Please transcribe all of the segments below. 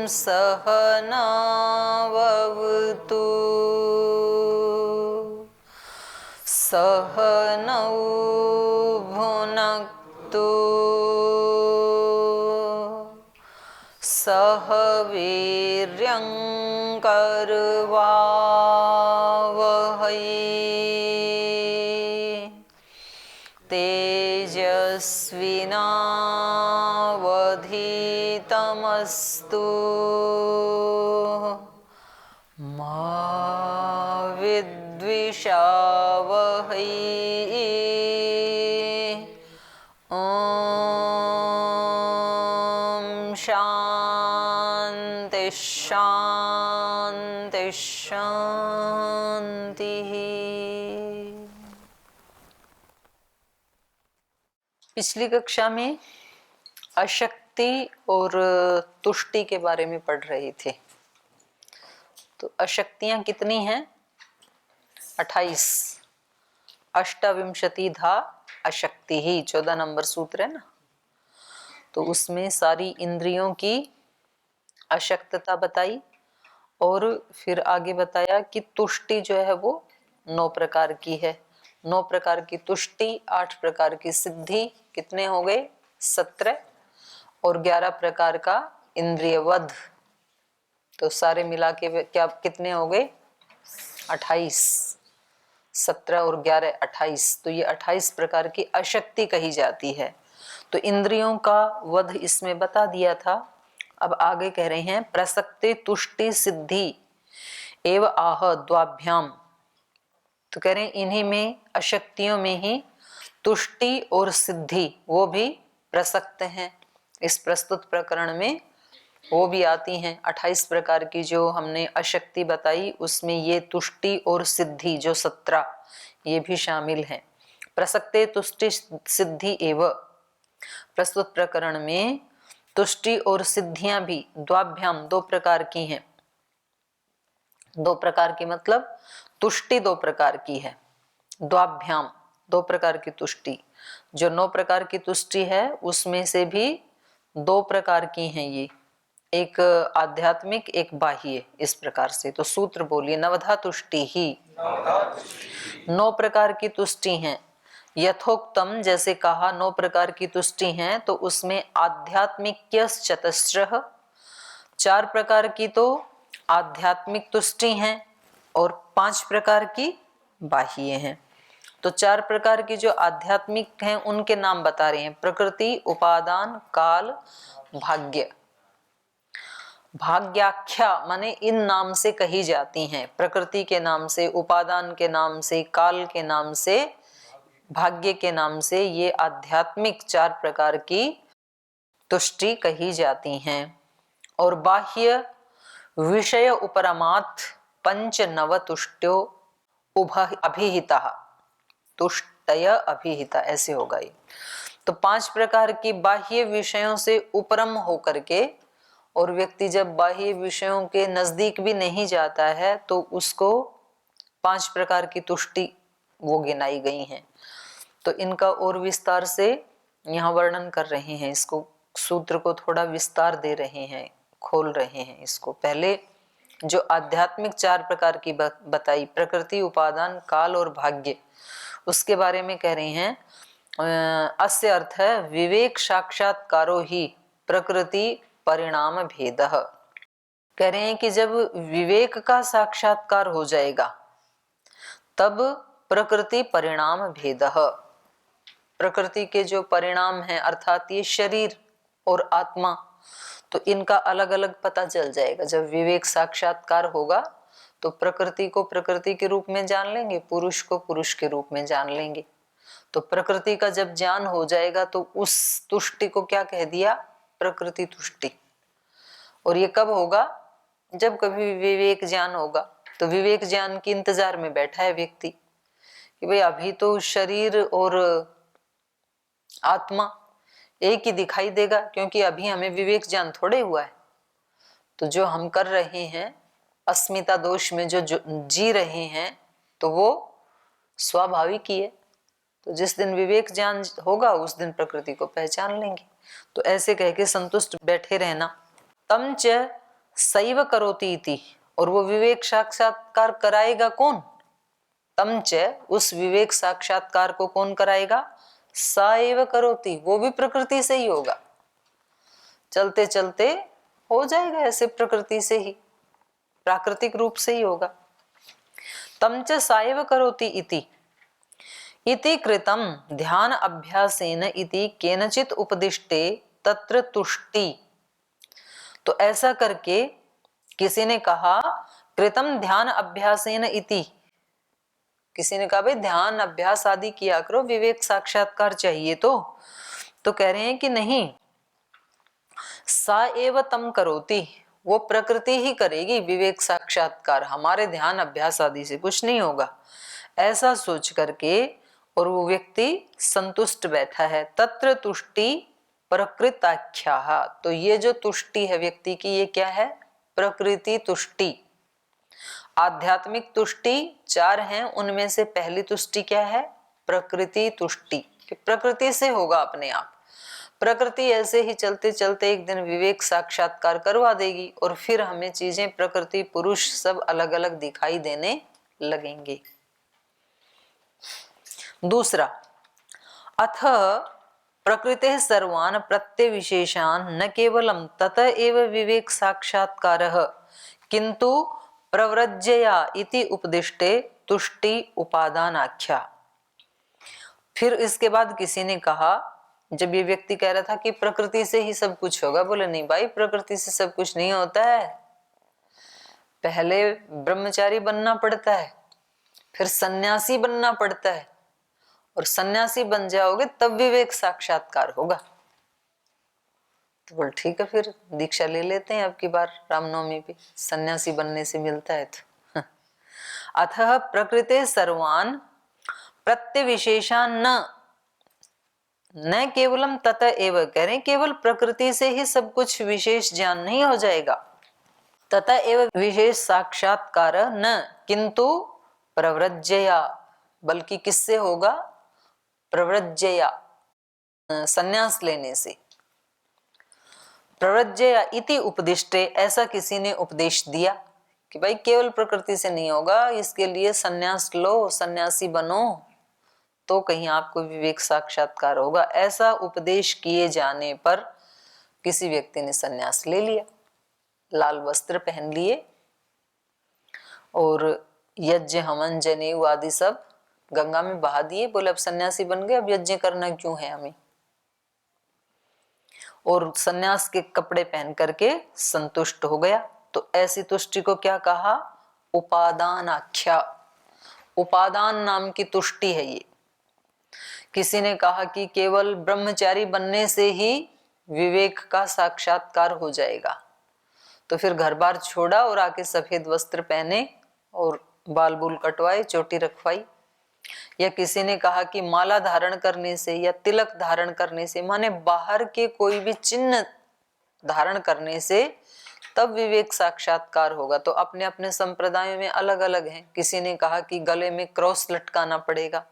सहनावतु सहनौ भुनक्तु सह वीर्यं करवावहै तेजस्विनावधीतमस्तु मा विद्विषावहै। ॐ शान्ति शान्ति शान्तिः। पिछली कक्षा में अशक्ति और तुष्टि के बारे में पढ़ रहे थे। तो अशक्तियां कितनी हैं? 28। अष्टाविंशतिधा अशक्ति ही 14 नंबर सूत्र है ना। तो उसमें सारी इंद्रियों की अशक्तता बताई और फिर आगे बताया कि तुष्टि जो है वो 9 प्रकार की है। 9 प्रकार की तुष्टि, 8 प्रकार की सिद्धि, कितने हो गए? 17, और 11 प्रकार का इंद्रिय वध। तो सारे मिला के क्या कितने हो गए? 28। 17 और 11 28। तो ये 28 प्रकार की अशक्ति कही जाती है। तो इंद्रियों का वध इसमें बता दिया था। अब आगे कह रहे हैं प्रसक्ति तुष्टि सिद्धि एव आह द्वाभ्याम। तो कह रहे हैं इन्हीं में, अशक्तियों में ही तुष्टि और सिद्धि वो भी प्रसक्त हैं। इस प्रस्तुत प्रकरण में वो भी आती हैं। 28 प्रकार की जो हमने अशक्ति बताई उसमें ये तुष्टि और सिद्धि जो 17 ये भी शामिल हैं। प्रसक्ते तुष्टि सिद्धि एव, प्रस्तुत प्रकरण में तुष्टि और सिद्धियां भी द्वाभ्याम 2 प्रकार की हैं। 2 प्रकार की मतलब तुष्टि 2 प्रकार की है, द्वाभ्याम 2 प्रकार की तुष्टि। जो 9 प्रकार की तुष्टि है उसमें से भी 2 प्रकार की हैं ये, एक आध्यात्मिक एक बाह्य। इस प्रकार से तो सूत्र बोलिए, नवधा तुष्टि ही 9 प्रकार की तुष्टि हैं। यथोक्तम जैसे कहा 9 प्रकार की तुष्टि हैं, तो उसमें आध्यात्मिक चतस्रः 4 प्रकार की तो आध्यात्मिक तुष्टि हैं और 5 प्रकार की बाह्य हैं। तो 4 प्रकार की जो आध्यात्मिक हैं उनके नाम बता रहे हैं, प्रकृति, उपादान, काल, भाग्य। भाग्याख्या माने इन नाम से कही जाती हैं, प्रकृति के नाम से, उपादान के नाम से, काल के नाम से, भाग्य के नाम से ये आध्यात्मिक 4 प्रकार की तुष्टि कही जाती हैं। और बाह्य विषय उपरमात् पंच नव तुष्ट्यो अभिहिता, तुष्टय अभिहिता ऐसे होगा ये। तो 5 प्रकार की बाह्य विषयों से उपरम होकर के, और व्यक्ति जब बाह्य विषयों के नजदीक भी नहीं जाता है तो उसको 5 प्रकार की तुष्टि वो गिनाई गई हैं। तो इनका और विस्तार से यहाँ वर्णन कर रहे हैं, इसको सूत्र को थोड़ा विस्तार दे रहे हैं, खोल रहे हैं इसको। पहले जो आध्यात्मिक 4 प्रकार की बताई, प्रकृति, उपादान, काल और भाग्य, उसके बारे में कह रहे हैं अस्य अर्थ है विवेक साक्षात्कारो ही प्रकृति परिणाम भेदः। कह रहे हैं कि जब विवेक का साक्षात्कार हो जाएगा तब प्रकृति परिणाम भेदः, प्रकृति के जो परिणाम हैं अर्थात ये शरीर और आत्मा, तो इनका अलग अलग पता चल जाएगा। जब विवेक साक्षात्कार होगा तो प्रकृति को प्रकृति के रूप में जान लेंगे, पुरुष को पुरुष के रूप में जान लेंगे। तो प्रकृति का जब ज्ञान हो जाएगा तो उस तुष्टि को क्या कह दिया? प्रकृति तुष्टि। और ये कब होगा? जब कभी विवेक ज्ञान होगा। तो विवेक ज्ञान के इंतजार में बैठा है व्यक्ति कि भाई अभी तो शरीर और आत्मा एक ही दिखाई देगा, क्योंकि अभी हमें विवेक ज्ञान थोड़े हुआ है। तो जो हम कर रहे हैं अस्मिता दोष में जो जी रहे हैं तो वो स्वाभाविक ही है। तो जिस दिन विवेक ज्ञान होगा उस दिन प्रकृति को पहचान लेंगे। तो ऐसे कह के संतुष्ट बैठे रहना। तम च सैव करोति इति, और वो विवेक साक्षात्कार कराएगा कौन? तम च, उस विवेक साक्षात्कार को कौन कराएगा? सैव करोति, वो भी प्रकृति से ही होगा, चलते चलते हो जाएगा ऐसे, प्रकृति से ही, प्राकृतिक रूप से ही होगा। तम च सैव करोति इति कृतं ध्यान अभ्यासेन इति केनचित उपदिष्टे तत्र तुष्टि। तो ऐसा करके किसी ने कहा कृतम ध्यान अभ्यासेन इति, किसी ने कहा भाई ध्यान अभ्यास आदि किया करो, विवेक साक्षात्कार चाहिए तो कह रहे हैं कि नहीं, सा एव तम करोति, वो प्रकृति ही करेगी विवेक साक्षात्कार, हमारे ध्यान अभ्यास आदि से कुछ नहीं होगा, ऐसा सोच करके और वो व्यक्ति संतुष्ट बैठा है। तत्र तुष्टि प्रकृताख्या, तो ये जो तुष्टि है व्यक्ति की, ये क्या है? प्रकृति तुष्टि। आध्यात्मिक तुष्टि 4 हैं, उनमें से पहली तुष्टि क्या है? प्रकृति तुष्टि, कि प्रकृति से होगा अपने आप, प्रकृति ऐसे ही चलते चलते एक दिन विवेक साक्षात्कार करवा देगी और फिर हमें चीजें, प्रकृति पुरुष सब अलग अलग दिखाई देने लगेंगे। दूसरा, अथ प्रकृते सर्वान् प्रत्यविशेषान् न केवलं तत एव विवेक साक्षात्कारः किंतु प्रव्रज्यया इति उपदिष्टे तुष्टि उपादानाख्या। फिर इसके बाद किसी ने कहा, जब ये व्यक्ति कह रहा था कि प्रकृति से ही सब कुछ होगा, बोले नहीं भाई, प्रकृति से सब कुछ नहीं होता है, पहले ब्रह्मचारी बनना पड़ता है, फिर सन्यासी बनना पड़ता है, और सन्यासी बन जाओगे तब विवेक साक्षात्कार होगा। तो बोल ठीक है, फिर दीक्षा ले लेते हैं अब की बार रामनवमी पे, सन्यासी बनने से मिलता है तो। अतः प्रकृते सर्वान् प्रत्यविशेषान् न केवलम तत एव, कह रहे केवल प्रकृति से ही सब कुछ विशेष ज्ञान नहीं हो जाएगा, तत एव विशेष साक्षात्कार न किंतु प्रव्रज्यया, बल्कि किससे होगा? प्रव्रज्यया, संन्यास लेने से। प्रव्रज्यया इति उपदिष्टे, ऐसा किसी ने उपदेश दिया कि भाई केवल प्रकृति से नहीं होगा, इसके लिए संन्यास लो, सन्यासी बनो, तो कहीं आपको विवेक साक्षात्कार होगा। ऐसा उपदेश किए जाने पर किसी व्यक्ति ने संन्यास ले लिया, लाल वस्त्र पहन लिए और यज्ञ हवन जनेऊ आदि सब गंगा में बहा दिए, बोले अब सन्यासी बन गए, अब यज्ञ करना क्यों है हमें, और सन्यास के कपड़े पहन करके संतुष्ट हो गया। तो ऐसी तुष्टि को क्या कहा? उपादान आख्या, उपादान नाम की तुष्टि है ये। किसी ने कहा कि केवल ब्रह्मचारी बनने से ही विवेक का साक्षात्कार हो जाएगा, तो फिर घर बार छोड़ा और आके सफेद वस्त्र पहने और बाल बूल कटवाए, चोटी रखवाई। या किसी ने कहा कि माला धारण करने से या तिलक धारण करने से, माने बाहर के कोई भी चिन्ह धारण करने से तब विवेक साक्षात्कार होगा। तो अपने अपने संप्रदायों में अलग अलग हैं। किसी ने कहा कि गले में क्रॉस लटकाना पड़ेगा,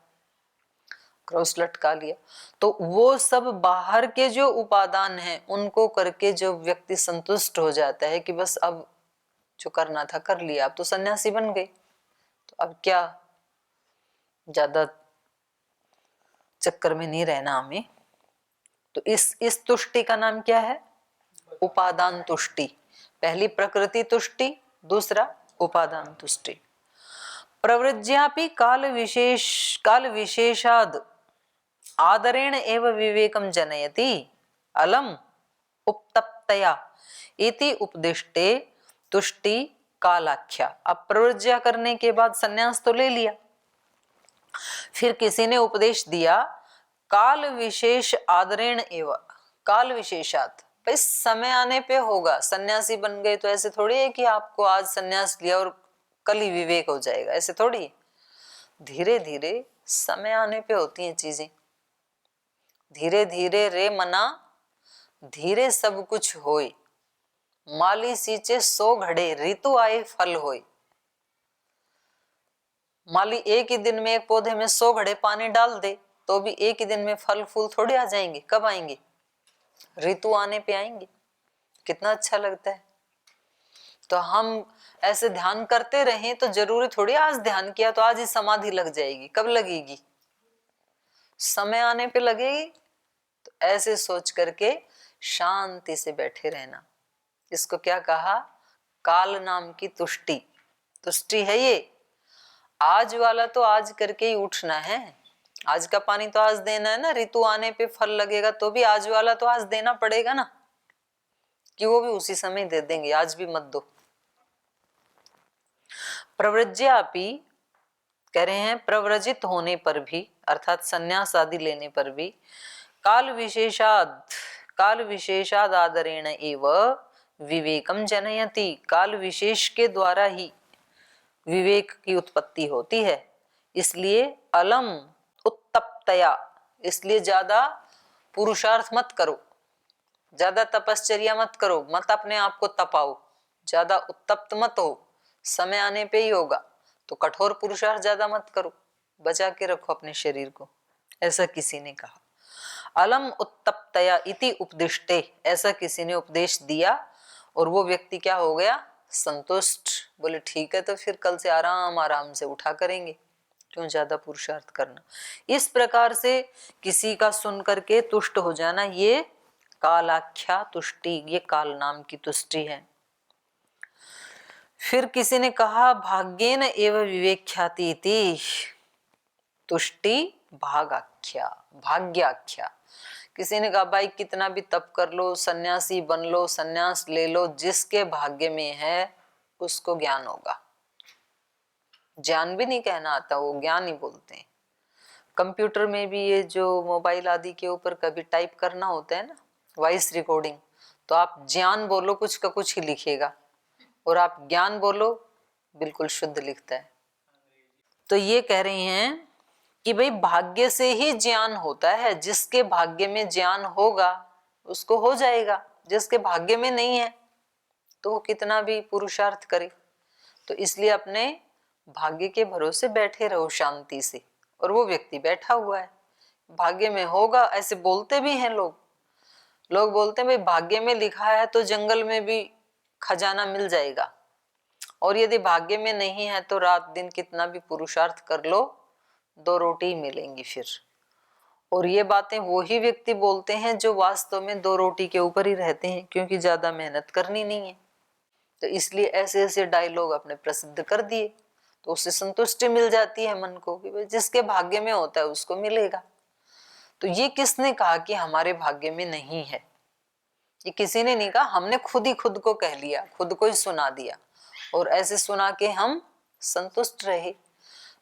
क्रॉस लटका लिया। तो वो सब बाहर के जो उपादान हैं उनको करके जो व्यक्ति संतुष्ट हो जाता है कि बस अब जो करना था कर लिया, अब तो सन्यासी बन गए, तो अब क्या ज्यादा चक्कर में नहीं रहना हमें। तो इस तुष्टि का नाम क्या है? उपादान तुष्टि। पहली प्रकृति तुष्टि, दूसरा उपादान तुष्टि। प्रवृज्यापि काल विशेषाद आदरेण एव विवेकम जनयति अलम उपतप्तया इति उपदिष्टे तुष्टि कालाख्या। अब प्रवृज्या करने के बाद संन्यास तो ले लिया, फिर किसी ने उपदेश दिया काल विशेष आदरेण एवं, काल विशेषात, भाई समय आने पे होगा, सन्यासी बन गए तो ऐसे थोड़ी है कि आपको आज सन्यास लिया और कल ही विवेक हो जाएगा, ऐसे थोड़ी। धीरे धीरे समय आने पे होती हैं चीजें, धीरे धीरे रे मना धीरे सब कुछ होए, माली सींचे 100 घड़े ऋतु आए फल होए। माली एक ही दिन में एक पौधे में 100 घड़े पानी डाल दे तो भी एक ही दिन में फल फूल थोड़े आ जाएंगे। कब आएंगे? ऋतु आने पे आएंगे। कितना अच्छा लगता है। तो हम ऐसे ध्यान करते रहें तो जरूरी थोड़ी आज ध्यान किया तो आज ही समाधि लग जाएगी। कब लगेगी? समय आने पे लगेगी। तो ऐसे सोच करके शांति से बैठे रहना। इसको क्या कहा? काल नाम की तुष्टि। तुष्टि है ये। आज वाला तो आज करके ही उठना है। आज का पानी तो आज देना है ना। ऋतु आने पे फल लगेगा तो भी आज वाला तो आज देना पड़ेगा ना, कि वो भी उसी समय दे देंगे, आज भी मत दो। प्रव्रज्यापि कह रहे हैं, प्रव्रजित होने पर भी अर्थात संन्यास आदि लेने पर भी काल विशेषाद आदरेण एव विवेकम जनयति। काल विशेष के द्वारा ही विवेक की उत्पत्ति होती है। इसलिए अलम उत्तप्तया, इसलिए ज्यादा पुरुषार्थ मत करो, ज्यादा तपश्चर्या मत करो, मत अपने आप को तपाओ, ज्यादा उत्तप्त मत हो। समय आने पे ही होगा। तो कठोर पुरुषार्थ ज्यादा मत करो, बचा के रखो अपने शरीर को, ऐसा किसी ने कहा। अलम उत्तप्तया इति उपदिष्टे, ऐसा किसी ने उपदेश दिया और वो व्यक्ति क्या हो गया? संतुष्ट। बोले ठीक है, तो फिर कल से आराम आराम से उठा करेंगे, क्यों ज्यादा पुरुषार्थ करना। इस प्रकार से किसी का सुन करके तुष्ट हो जाना, ये कालाख्या तुष्टि, ये काल नाम की तुष्टि है। फिर किसी ने कहा भाग्येन एव विवेख्याति इति, तुष्टि भागाख्या, भाग्याख्या। किसी ने कहा भाई कितना भी तप कर लो, सन्यासी बन लो, सन्यास ले लो, जिसके भाग्य में है उसको ज्ञान होगा। ज्ञान भी नहीं कहना आता, वो ज्ञान ही बोलते हैं। कंप्यूटर में भी ये जो मोबाइल आदि के ऊपर कभी टाइप करना होता है ना, वॉइस रिकॉर्डिंग, तो आप ज्ञान बोलो कुछ का कुछ ही लिखेगा, और आप ज्ञान बोलो बिल्कुल शुद्ध लिखता है। तो ये कह रहे हैं कि भाई भाग्य से ही ज्ञान होता है। जिसके भाग्य में ज्ञान होगा उसको हो जाएगा, जिसके भाग्य में नहीं है तो वो कितना भी पुरुषार्थ करे। तो इसलिए अपने भाग्य के भरोसे बैठे रहो शांति से। और वो व्यक्ति बैठा हुआ है, भाग्य में होगा, ऐसे बोलते भी हैं लोग। लोग बोलते हैं भाई भाग्य में लिखा है तो जंगल में भी खजाना मिल जाएगा, और यदि भाग्य में नहीं है तो रात दिन कितना भी पुरुषार्थ कर लो, 2 रोटी ही मिलेंगी फिर। और ये बातें वो ही व्यक्ति बोलते हैं जो वास्तव में 2 रोटी के ऊपर ही रहते हैं, क्योंकि ज्यादा मेहनत करनी नहीं है। तो इसलिए ऐसे ऐसे डायलॉग अपने प्रसिद्ध कर दिए, तो उससे संतुष्टि मिल जाती है मन को कि जिसके भाग्य में होता है उसको मिलेगा। तो ये किसने कहा कि हमारे भाग्य में नहीं है? ये किसी ने नहीं कहा, हमने खुद ही खुद को कह लिया, खुद को ही सुना दिया, और ऐसे सुना के हम संतुष्ट रहे।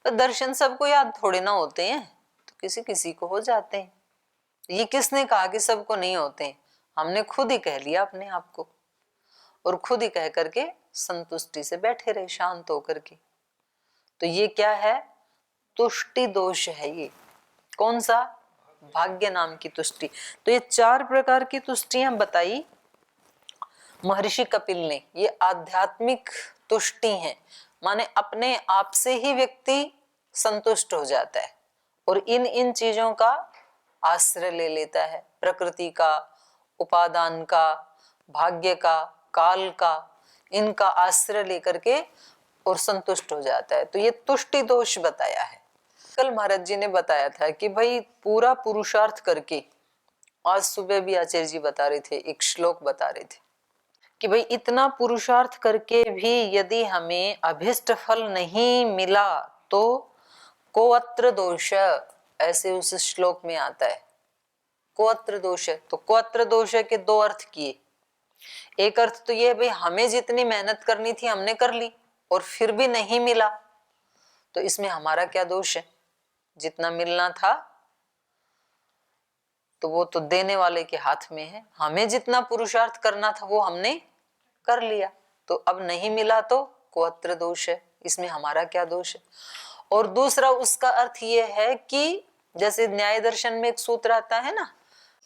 तो दर्शन सबको याद थोड़े ना होते हैं, तो किसी किसी को हो जाते हैं। ये किसने कहा कि सबको नहीं होते हैं? हमने खुद ही कह लिया अपने आप को, और खुद ही कह करके संतुष्टि से बैठे रहे शांत होकर के। तो ये क्या है? तुष्टि दोष है ये। कौन सा? भाग्य नाम की तुष्टि। तो ये 4 प्रकार की तुष्टियां बताई महर्षि कपिल ने। ये आध्यात्मिक तुष्टि है, माने अपने आप से ही व्यक्ति संतुष्ट हो जाता है और इन इन चीजों का आश्रय ले लेता है, प्रकृति का, उपादान का, भाग्य का, काल का, इनका आश्रय लेकर के और संतुष्ट हो जाता है। तो ये तुष्टि दोष बताया है। कल महाराज जी ने बताया था कि भाई पूरा पुरुषार्थ करके, आज सुबह भी आचार्य जी बता रहे थे, एक श्लोक बता रहे थे कि भाई इतना पुरुषार्थ करके भी यदि हमें अभिष्ट फल नहीं मिला तो कोअत्र दोष, ऐसे उस श्लोक में आता है कोअत्र दोष है। तो कोअत्र दोष के 2 अर्थ किए। एक अर्थ तो ये है भाई हमें जितनी मेहनत करनी थी हमने कर ली और फिर भी नहीं मिला, तो इसमें हमारा क्या दोष है? जितना मिलना था तो वो तो देने वाले के हाथ में है। हमें जितना पुरुषार्थ करना था वो हमने कर लिया, तो अब नहीं मिला तो कोअत्र दोष है, इसमें हमारा क्या दोष है? और दूसरा उसका अर्थ ये है कि जैसे न्याय दर्शन में एक सूत्र आता है ना,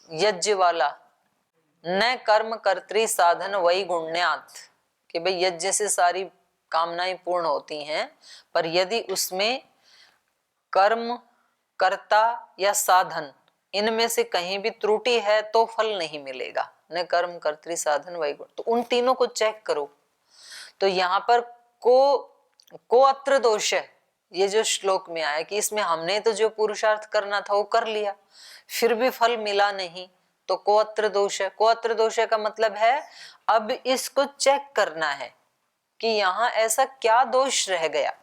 यज्ञ वाला, न कर्म कर्तृ साधन वही गुण्यात, कि भाई यज्ञ से सारी कामनाएं पूर्ण होती हैं, पर यदि उसमें कर्म, कर्ता या साधन, इनमें से कहीं भी त्रुटि है तो फल नहीं मिलेगा। न कर्म कर्तृ साधन वही गुण। तो उन तीनों को चेक करो। तो यहाँ पर को अत्र दोष है, ये जो श्लोक में आया कि इसमें हमने तो जो पुरुषार्थ करना था वो कर लिया, फिर भी फल मिला नहीं, तो को अत्र दोष है। को अत्र दोष है का मतलब है अब इसको चेक करना है कि यहाँ ऐसा क्या दोष रह गया,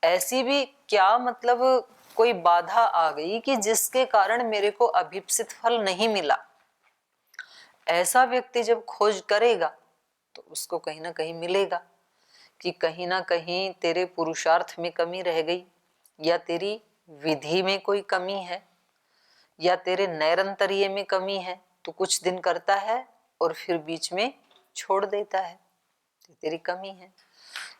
ऐसी भी क्या मतलब कोई बाधा आ गई कि जिसके कारण मेरे को अभीप्सित फल नहीं मिला। ऐसा व्यक्ति जब खोज करेगा तो उसको कहीं ना कहीं मिलेगा कि कहीं ना कहीं तेरे पुरुषार्थ में कमी रह गई, या तेरी विधि में कोई कमी है, या तेरे नैरंतर्य में कमी है। तो कुछ दिन करता है और फिर बीच में छोड़ देता है, तो तेरी कमी है।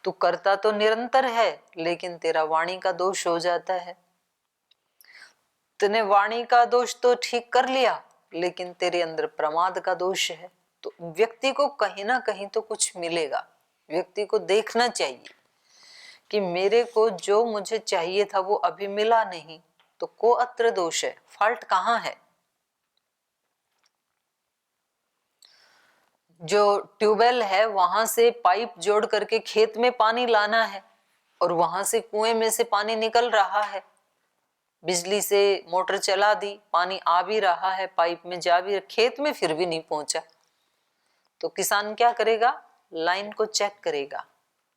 तू करता तो निरंतर है लेकिन तेरा वाणी का दोष हो जाता है। तूने वाणी का दोष तो ठीक कर लिया लेकिन तेरे अंदर प्रमाद का दोष है। तो व्यक्ति को कहीं ना कहीं तो कुछ मिलेगा। व्यक्ति को देखना चाहिए कि मेरे को जो मुझे चाहिए था वो अभी मिला नहीं, तो को अत्र दोष है, फॉल्ट कहाँ है। जो ट्यूबवेल है वहां से पाइप जोड़ करके खेत में पानी लाना है और वहां से कुएं में से पानी निकल रहा है, बिजली से मोटर चला दी, पानी आ भी रहा है, पाइप में जा भी, खेत में फिर भी नहीं पहुंचा। तो किसान क्या करेगा, लाइन को चेक करेगा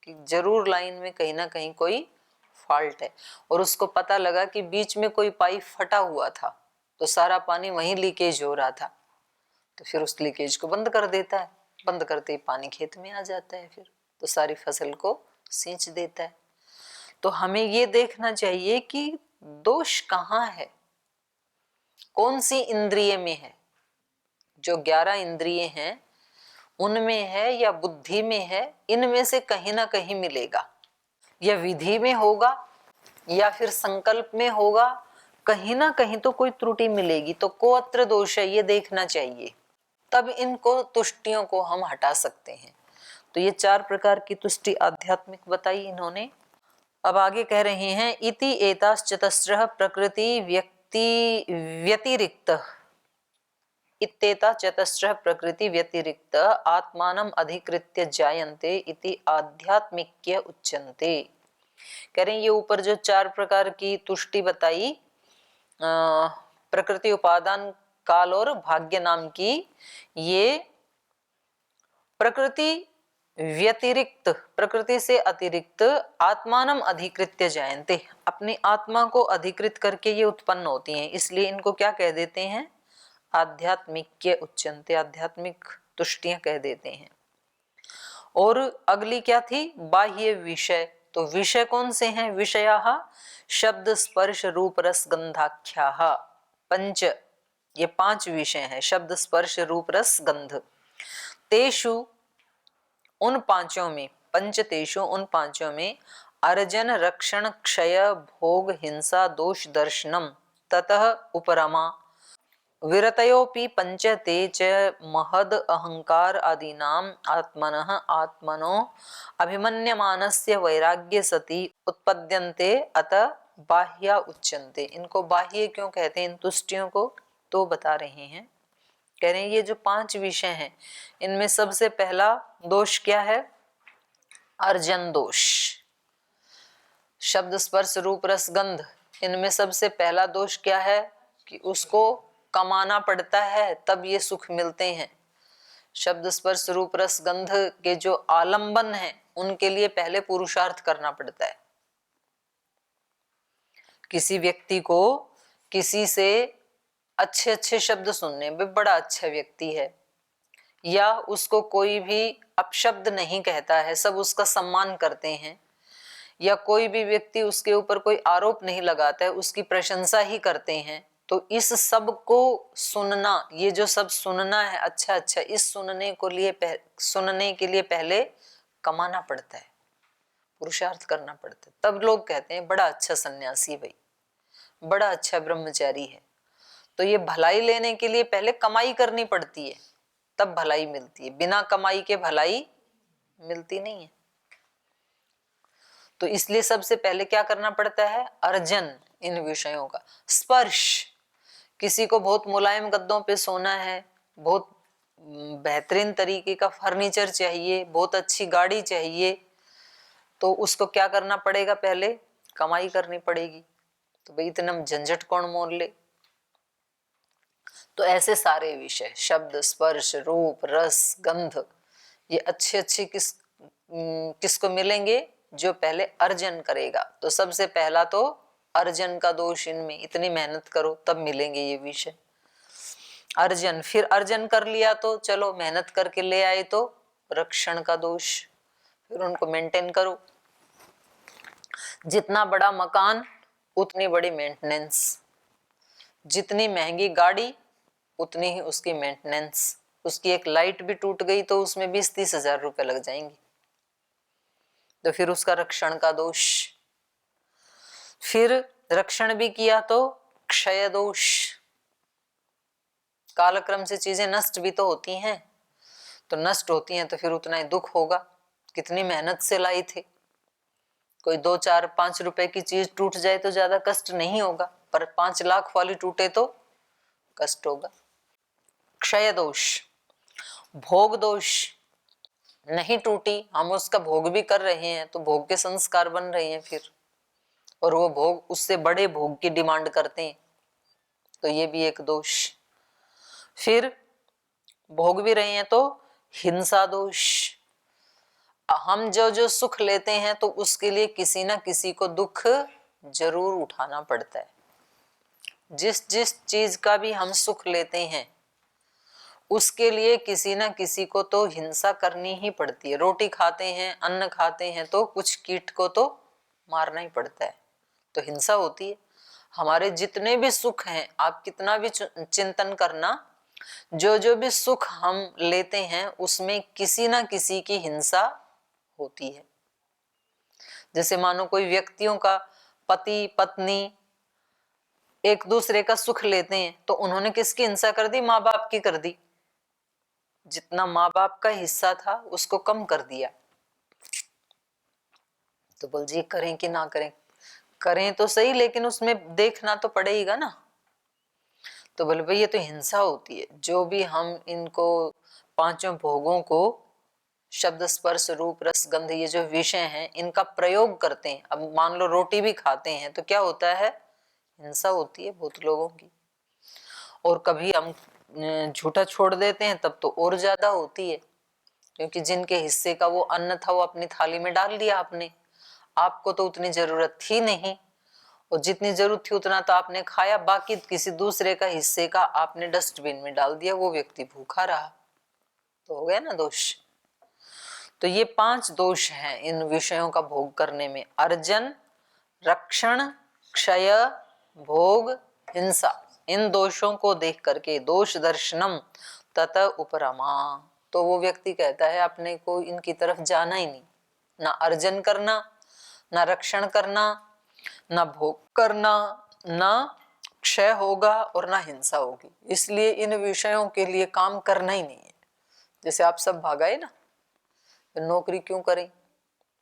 कि जरूर लाइन में कहीं ना कहीं कोई फॉल्ट है, और उसको पता लगा कि बीच में कोई पाइप फटा हुआ था तो सारा पानी वहीं लीकेज हो रहा था, तो फिर उस लीकेज को बंद कर देता है। बंद करते ही पानी खेत में आ जाता है, फिर तो सारी फसल को सींच देता है। तो हमें ये देखना चाहिए कि दोष कहाँ है, कौन सी इंद्रिय में है। जो 11 इंद्रिय हैं उनमें है या बुद्धि में है, इनमें से कहीं ना कहीं मिलेगा। या विधि में होगा या फिर संकल्प में होगा, कहीं ना कहीं तो कोई त्रुटि मिलेगी। तो को अत्र दोष है ये देखना चाहिए, तब इनको तुष्टियों को हम हटा सकते हैं। तो ये 4 प्रकार की तुष्टि आध्यात्मिक बताई इन्होंने। अब आगे कह रहे हैं इति एतास चतस्रः प्रकृति व्यक्ति व्यतिरिक्त, इत्येता चतस्रः प्रकृति व्यतिरिक्त आत्मानम अधिकृत्य जायन्ते इति आध्यात्मिक्य उच्यन्ते। कह रहे हैं ये ऊपर जो 4 प्रकार की तुष्टि बताई, प्रकृति, उपादान, काल और भाग्य नाम की, ये प्रकृति व्यतिरिक्त, प्रकृति से अतिरिक्त आत्मानम अधिकृत्य जायन्ते, अपनी आत्मा को अधिकृत करके ये उत्पन्न होती हैं, इसलिए इनको क्या कह देते हैं, आध्यात्मिक्य उच्यन्ते, आध्यात्मिक तुष्टियां कह देते हैं। और अगली क्या थी, बाह्य विषय। तो विषय कौन से हैं, विषयाः शब्द स्पर्श रूप रस गंधाख्याः, पंच, ये 5 विषय हैं, शब्द स्पर्श रूप रस गंध। तेषु, उन पांचों में, पंचतेषु, उन पांचों में अर्जन रक्षण क्षय भोग हिंसा दोष दर्शनम ततः उपरमा विरतयोपि पंचते च महद अहंकार आदीनाम आत्मनः आत्मनो अभिमन्यमानस्य वैराग्य सति उत्पद्यन्ते अतः बाह्या उच्यन्ते। इनको बाह्य क्यों कहते हैं इन तुष्टियों को, तो बता रहे हैं। कह रहे हैं ये जो 5 विषय हैं इनमें सबसे पहला दोष क्या है, अर्जन दोष। शब्द स्पर्श रूप रस गंध, इनमें सबसे पहला दोष क्या है कि उसको कमाना पड़ता है तब ये सुख मिलते हैं। शब्द स्पर्श रूप रस गंध के जो आलंबन है उनके लिए पहले पुरुषार्थ करना पड़ता है। किसी व्यक्ति को किसी से अच्छे अच्छे शब्द सुनने में, बड़ा अच्छा व्यक्ति है, या उसको कोई भी अपशब्द नहीं कहता है, सब उसका सम्मान करते हैं, या कोई भी व्यक्ति उसके ऊपर कोई आरोप नहीं लगाता है, उसकी प्रशंसा ही करते हैं, तो इस सब को सुनना, ये जो सब सुनना है अच्छा अच्छा, इस सुनने के लिए पहले कमाना पड़ता है, पुरुषार्थ करना पड़ता है। तब लोग कहते हैं बड़ा अच्छा सन्यासी भाई, बड़ा अच्छा ब्रह्मचारी है। तो ये भलाई लेने के लिए पहले कमाई करनी पड़ती है, तब भलाई मिलती है, बिना कमाई के भलाई मिलती नहीं है। तो इसलिए सबसे पहले क्या करना पड़ता है, अर्जन इन विषयों का। स्पर्श, किसी को बहुत मुलायम गद्दों पे सोना है, बहुत बेहतरीन तरीके का फर्नीचर चाहिए, बहुत अच्छी गाड़ी चाहिए, तो उसको क्या करना पड़ेगा, पहले कमाई करनी पड़ेगी। तो भाई इतना झंझट कौन मोल ले। तो ऐसे सारे विषय, शब्द, स्पर्श, रूप, रस, गंध, ये अच्छे अच्छे किसको मिलेंगे, जो पहले अर्जन करेगा। तो सबसे पहला तो अर्जन का दोष इनमें, इतनी मेहनत करो तब मिलेंगे ये विषय। अर्जन, फिर अर्जन कर लिया तो चलो मेहनत करके ले आए तो रक्षण का दोष, फिर उनको मेंटेन करो। जितना बड़ा मकान उतनी बड़ी मेंटेनेंस, जितनी महंगी गाड़ी उतनी ही उसकी मेंटेनेंस। उसकी एक लाइट भी टूट गई तो उसमें 20-30 हजार रुपए लग जाएंगे, तो फिर उसका रक्षण का दोष। फिर रक्षण भी किया तो क्षय दोष, कालक्रम से चीजें नष्ट भी तो होती हैं, तो नष्ट होती हैं तो फिर उतना ही दुख होगा। कितनी मेहनत से लाई थे, कोई 2, 4, 5 रुपए की चीज टूट जाए तो ज्यादा कष्ट नहीं होगा, पर 5 लाख वाली टूटे तो कष्ट होगा। क्षय दोष। भोग दोष, नहीं टूटी, हम उसका भोग भी कर रहे हैं तो भोग के संस्कार बन रहे हैं फिर, और वो भोग उससे बड़े भोग की डिमांड करते हैं, तो ये भी एक दोष। फिर भोग भी रहे हैं तो हिंसा दोष, हम जो जो सुख लेते हैं तो उसके लिए किसी ना किसी को दुख जरूर उठाना पड़ता है। जिस जिस चीज का भी हम सुख लेते हैं उसके लिए किसी ना किसी को तो हिंसा करनी ही पड़ती है। रोटी खाते हैं, अन्न खाते हैं तो कुछ कीट को तो मारना ही पड़ता है, तो हिंसा होती है। हमारे जितने भी सुख हैं, आप कितना भी चिंतन करना, जो जो भी सुख हम लेते हैं उसमें किसी ना किसी की हिंसा होती है। जैसे मानो कोई व्यक्तियों का पति पत्नी एक दूसरे का सुख लेते हैं तो उन्होंने किसकी हिंसा कर दी, माँ बाप की कर दी। जितना माँ बाप का हिस्सा था उसको कम कर दिया। तो बोल जी करें कि ना करें, करें तो सही लेकिन उसमें देखना तो पड़ेगा ना। तो बोले भाई ये तो हिंसा होती है। जो भी हम इनको पांचों भोगों को, शब्द, स्पर्श, रूप, रस, गंध, ये जो विषय हैं इनका प्रयोग करते हैं, अब मान लो रोटी भी खाते हैं तो क्या होता है, हिंसा होती है बहुत लोगों की। और कभी हम झूठा छोड़ देते हैं तब तो और ज्यादा होती है, क्योंकि जिनके हिस्से का वो अन्न था वो अपनी थाली में डाल दिया आपने, आपको तो उतनी जरूरत थी नहीं, और जितनी जरूरत थी उतना तो आपने खाया, बाकी किसी दूसरे का हिस्से का आपने डस्टबिन में डाल दिया, वो व्यक्ति भूखा रहा, तो हो गया ना दोष। तो ये 5 दोष हैं इन विषयों का भोग करने में, अर्जन, रक्षण, क्षय, भोग, हिंसा। इन दोषों को देख करके दोष दर्शनम तत उपरमा, तो वो व्यक्ति कहता है अपने को इनकी तरफ जाना ही नहीं, ना अर्जन करना, ना रक्षण करना, ना भोग करना, ना क्षय होगा और ना हिंसा होगी, इसलिए इन विषयों के लिए काम करना ही नहीं है। जैसे आप सब भागाए ना, नौकरी क्यों करें,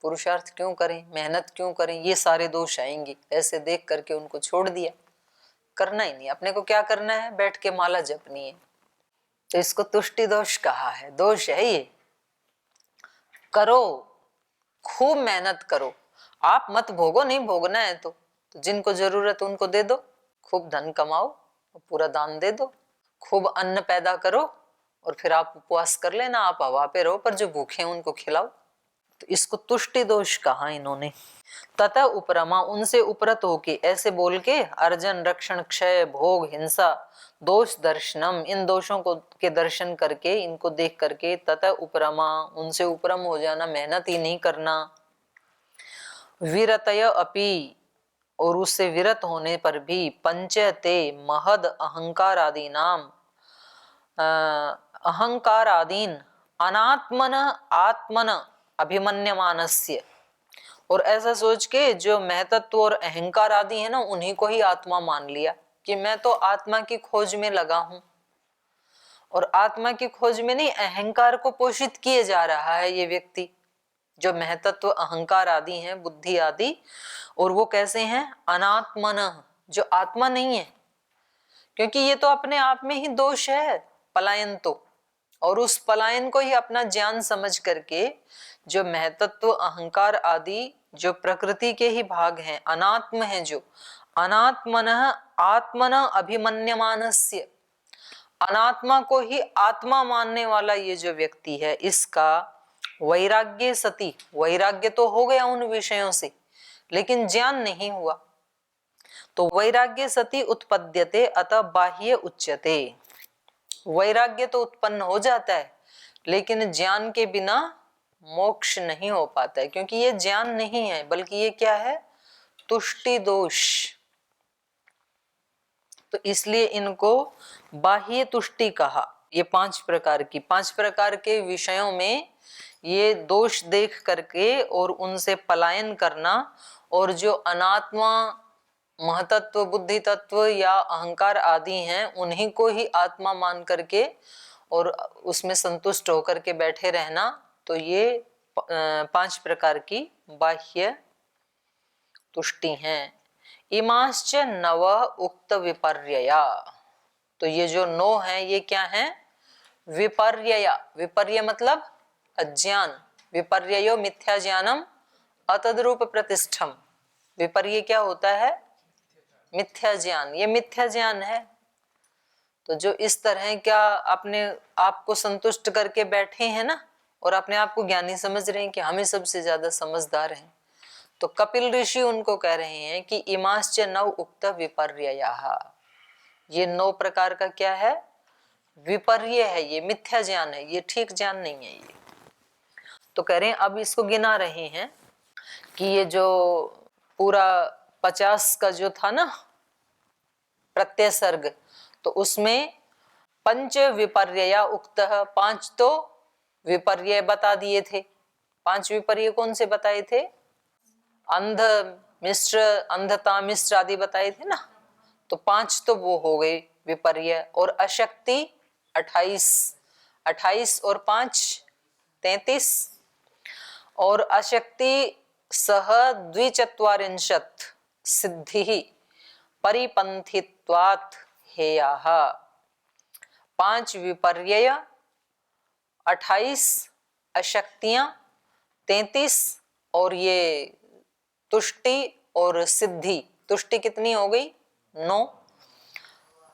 पुरुषार्थ क्यों करें, मेहनत क्यों करें, ये सारे दोष आएंगे। ऐसे देख करके उनको छोड़ दिया, करना ही नहीं। अपने को क्या करना है, बैठ के माला जपनी है। तो इसको तुष्टि दोष कहा है, दोष है ये। करो, खूब मेहनत करो, आप मत भोगो, नहीं भोगना है तो जिनको जरूरत उनको दे दो, खूब धन कमाओ और पूरा दान दे दो, खूब अन्न पैदा करो और फिर आप उपवास कर लेना, आप हवा पे रहो, पर जो भूखे हैं उनको खिलाओ। तो इसको तुष्टि दोष कहा इन्होंने। तथा उपरमा, उनसे उपरत होके, ऐसे बोल के, अर्जन, रक्षण, क्षय, भोग, हिंसा, दोष दर्शनम, इन दोषों को के दर्शन करके, इनको देख करके, तथा उपरमा, उनसे उपरम हो जाना, मेहनत ही नहीं करना, विरतय अपि, और उससे विरत होने पर भी, पंचते महद अहंकार आदि नाम, अहंकार आदीन अनात्मन आत्मन अभिमन्यमानस्य, और ऐसा सोच के जो महतत्व और अहंकार आदि है ना, उन्हीं को ही आत्मा मान लिया कि मैं तो आत्मा की खोज में लगा हूं, और आत्मा की खोज में नहीं, अहंकार को पोषित किए जा रहा है ये व्यक्ति। जो महतत्व अहंकार आदि हैं, बुद्धि आदि, और वो कैसे हैं, अनात्मन, जो आत्मा नहीं है, क्योंकि ये तो अपने आप में ही दोष है, पलायन तो और उस पलायन को ही अपना ज्ञान समझ करके जो महतत्व, अहंकार आदि जो प्रकृति के ही भाग हैं, अनात्म हैं, जो अनात्मनः आत्मना अभिमन्यमानस्य, अनात्मा को ही आत्मा मानने वाला ये जो व्यक्ति है, इसका वैराग्य सती, वैराग्य तो हो गया उन विषयों से, लेकिन ज्ञान नहीं हुआ। तो वैराग्य सती उत्पद्यते अतः बाह्य उच्यते। वैराग्य तो उत्पन्न हो जाता है, लेकिन ज्ञान के बिना मोक्ष नहीं हो पाता है, क्योंकि ये ज्ञान नहीं है, बल्कि ये क्या है, तुष्टि दोष। तो इसलिए इनको बाह्य तुष्टि कहा। ये 5 प्रकार के विषयों में ये दोष देख करके और उनसे पलायन करना, और जो अनात्मा, महतत्व, बुद्धि तत्व या अहंकार आदि हैं, उन्हीं को ही आत्मा मान करके और उसमें संतुष्ट होकर के बैठे रहना। तो ये 5 प्रकार की बाह्य तुष्टि हैं। इमाश्च नव उक्त विपर्यया। तो ये जो 9 है, ये क्या है, विपर्यया। विपर्य मतलब अज्ञान। विपर्ययो मिथ्या ज्ञानम अतद्रूप प्रतिष्ठम। विपर्य क्या होता है, मिथ्या ज्ञान। ये मिथ्या ज्ञान है। तो जो इस तरह क्या अपने आप को संतुष्ट करके बैठे हैं ना, और अपने आप को ज्ञानी समझ रहे हैं कि हमें सबसे ज्यादा समझदार हैं, तो कपिल ऋषि उनको कह रहे हैं कि इमाश्च नव उक्त विपर्ययाः। ये 9 प्रकार का क्या है, विपर्य है, ये मिथ्या ज्ञान है, ये ठीक ज्ञान नहीं है ये। तो कह रहे हैं, अब इसको गिना रहे हैं कि ये जो पूरा 50 का जो था ना प्रत्यय सर्ग, तो उसमें पंच विपर्यया उक्त, 5 तो विपर्य बता दिए थे। 5 विपर्य कौन से बताए थे, अंध मिश्र, अंधता मिश्र आदि बताए थे ना। तो 5 तो वो हो गए विपर्य। और अशक्ति 28, 28 और 5 33। और अशक्ति सह द्विचत्वारिंशत् सिद्धि परिपंथित्वात् हेयाः। 5 विपर्यय, 28 अशक्तियां, 33 और ये तुष्टि और सिद्धि। तुष्टि कितनी हो गई, 9,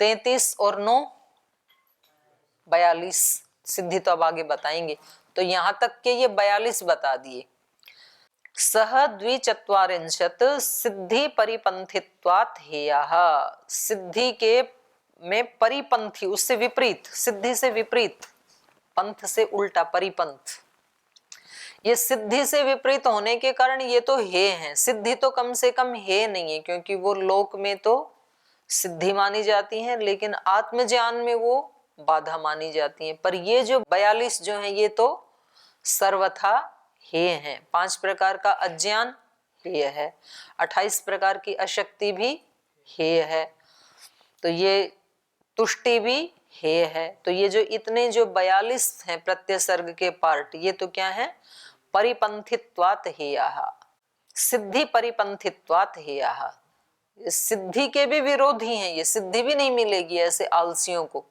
33 और 9 42। सिद्धि तो अब आगे बताएंगे। तो यहां तक के ये 42 बता दिए। सह द्विचत्वारिंशत् सिद्धि परिपंथित्वात् हेयाः। सिद्धि के में परिपंथी, उससे विपरीत, सिद्धि से विपरीत, पंथ से उल्टा, परिपंथ। ये सिद्धि से विपरीत होने के कारण ये तो हे हैं। सिद्धि तो कम से कम हे नहीं है, क्योंकि वो लोक में तो सिद्धि मानी जाती है, लेकिन आत्मज्ञान में वो बाधा मानी जाती है। पर ये जो 42 जो है, ये तो सर्वथा हे हैं। 5 प्रकार का अज्ञान हे है, 28 प्रकार की अशक्ति भी हे है, तो ये तुष्टि भी हे है। तो ये जो इतने जो 42 हैं प्रत्यय सर्ग के पार्ट, ये तो क्या है, परिपंथित्वात् हेयाः, सिद्धि परिपंथित्वात् हेयाः। सिद्धि के भी विरोधी हैं, ये सिद्धि भी नहीं मिलेगी ऐसे आलसियों को,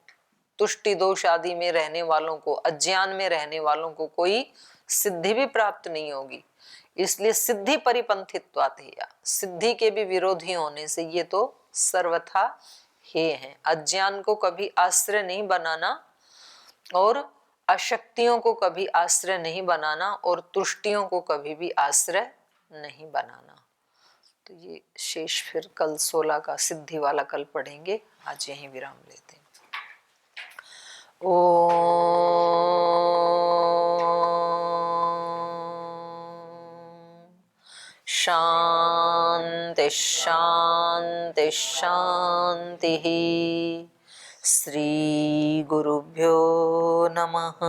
तुष्टि दोष आदि में रहने वालों को, अज्ञान में रहने वालों को कोई सिद्धि भी प्राप्त नहीं होगी। इसलिए सिद्धि परिपंथित्वात् हेया, सिद्धि के भी विरोधी होने से ये तो सर्वथा हे हैं। अज्ञान को कभी आश्रय नहीं बनाना, और अशक्तियों को कभी आश्रय नहीं बनाना, और तुष्टियों को कभी भी आश्रय नहीं बनाना। तो ये शेष फिर कल 16 का सिद्धि वाला कल पढ़ेंगे। आज यहीं विराम लेते हैं। ओम शांति शांति शांति। श्री गुरुभ्यो नमः।